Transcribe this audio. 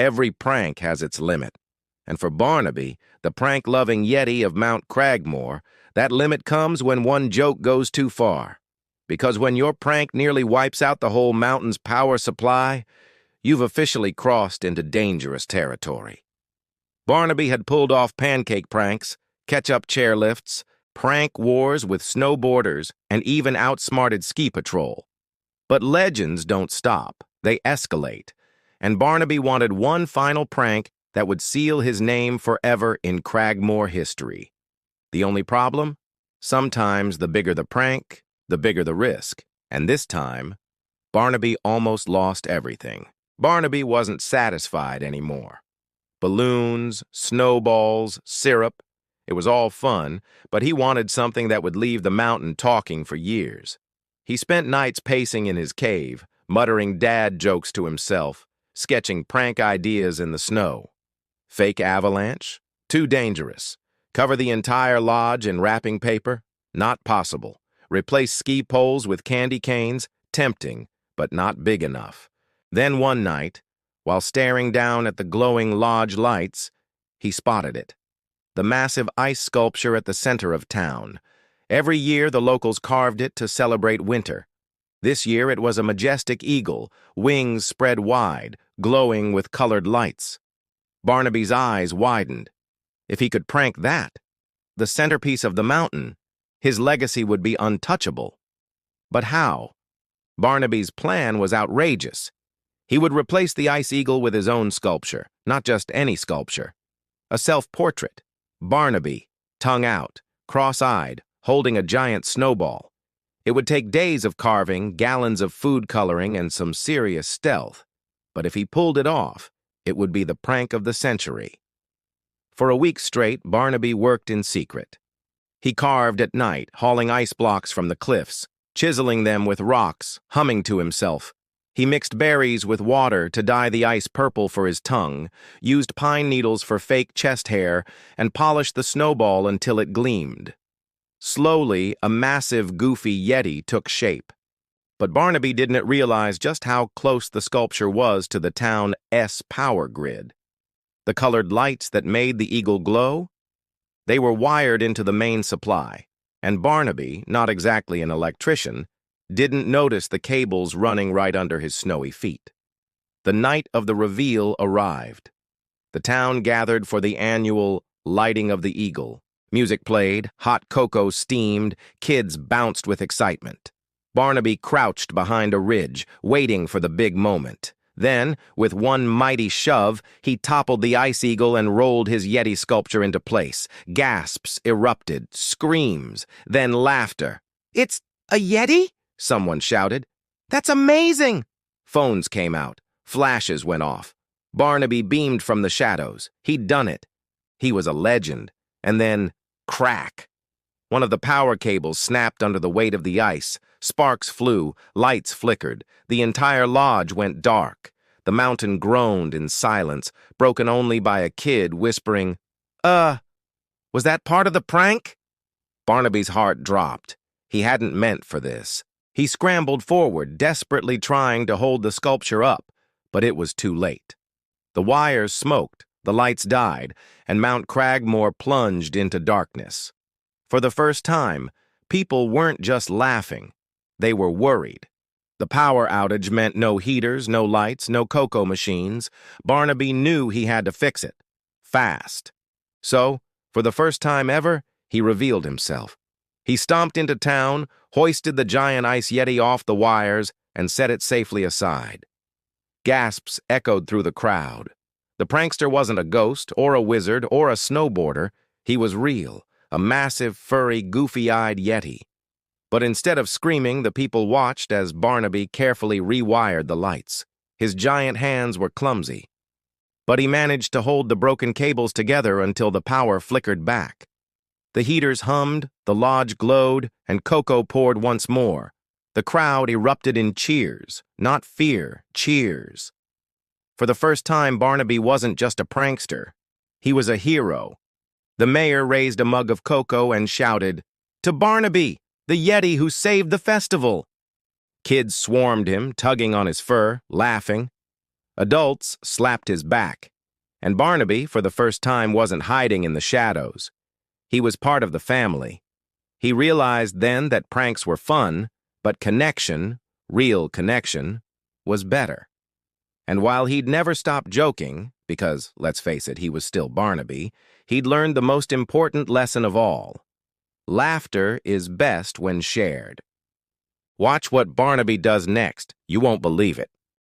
Every prank has its limit. And for Barnaby, the prank-loving Yeti of Mount Cragmore, that limit comes when one joke goes too far. Because when your prank nearly wipes out the whole mountain's power supply, you've officially crossed into dangerous territory. Barnaby had pulled off pancake pranks, catch-up chairlifts, prank wars with snowboarders, and even outsmarted ski patrol. But legends don't stop, they escalate, and Barnaby wanted one final prank that would seal his name forever in Cragmore history. The only problem? Sometimes the bigger the prank, the bigger the risk. And this time, Barnaby almost lost everything. Barnaby wasn't satisfied anymore. Balloons, snowballs, syrup, it was all fun, but he wanted something that would leave the mountain talking for years. He spent nights pacing in his cave, muttering dad jokes to himself, sketching prank ideas in the snow. Fake avalanche? Too dangerous. Cover the entire lodge in wrapping paper? Not possible. Replace ski poles with candy canes? Tempting, but not big enough. Then one night, while staring down at the glowing lodge lights, he spotted it. The massive ice sculpture at the center of town. Every year the locals carved it to celebrate winter. This year it was a majestic eagle, wings spread wide, glowing with colored lights. Barnaby's eyes widened. If he could prank that, the centerpiece of the mountain, his legacy would be untouchable. But how? Barnaby's plan was outrageous. He would replace the ice eagle with his own sculpture, not just any sculpture. A self-portrait. Barnaby, tongue out, cross-eyed, holding a giant snowball. It would take days of carving, gallons of food coloring, and some serious stealth. But if he pulled it off, it would be the prank of the century. For a week straight, Barnaby worked in secret. He carved at night, hauling ice blocks from the cliffs, chiseling them with rocks, humming to himself. He mixed berries with water to dye the ice purple for his tongue, used pine needles for fake chest hair, and polished the snowball until it gleamed. Slowly, a massive, goofy Yeti took shape. But Barnaby didn't realize just how close the sculpture was to the town's power grid. The colored lights that made the eagle glow? They were wired into the main supply, and Barnaby, not exactly an electrician, didn't notice the cables running right under his snowy feet. The night of the reveal arrived. The town gathered for the annual lighting of the eagle. Music played, hot cocoa steamed, kids bounced with excitement. Barnaby crouched behind a ridge, waiting for the big moment. Then, with one mighty shove, he toppled the ice eagle and rolled his Yeti sculpture into place. Gasps erupted, screams, then laughter. "It's a Yeti?" someone shouted. "That's amazing!" Phones came out. Flashes went off. Barnaby beamed from the shadows. He'd done it. He was a legend. And then, crack. One of the power cables snapped under the weight of the ice. Sparks flew, lights flickered. The entire lodge went dark. The mountain groaned in silence, broken only by a kid whispering, was that part of the prank?" Barnaby's heart dropped. He hadn't meant for this. He scrambled forward, desperately trying to hold the sculpture up, but it was too late. The wires smoked, the lights died, and Mount Cragmore plunged into darkness. For the first time, people weren't just laughing. They were worried. The power outage meant no heaters, no lights, no cocoa machines. Barnaby knew he had to fix it. Fast. So, for the first time ever, he revealed himself. He stomped into town, hoisted the giant ice Yeti off the wires, and set it safely aside. Gasps echoed through the crowd. The prankster wasn't a ghost, or a wizard, or a snowboarder. He was real, a massive, furry, goofy-eyed Yeti. But instead of screaming, the people watched as Barnaby carefully rewired the lights. His giant hands were clumsy. But he managed to hold the broken cables together until the power flickered back. The heaters hummed, the lodge glowed, and cocoa poured once more. The crowd erupted in cheers, not fear, cheers. For the first time, Barnaby wasn't just a prankster. He was a hero. The mayor raised a mug of cocoa and shouted, "To Barnaby, the Yeti who saved the festival!" Kids swarmed him, tugging on his fur, laughing. Adults slapped his back, and Barnaby, for the first time, wasn't hiding in the shadows. He was part of the family. He realized then that pranks were fun, but connection, real connection, was better. And while he'd never stop joking, because, let's face it, he was still Barnaby, he'd learned the most important lesson of all. Laughter is best when shared. Watch what Barnaby does next. You won't believe it.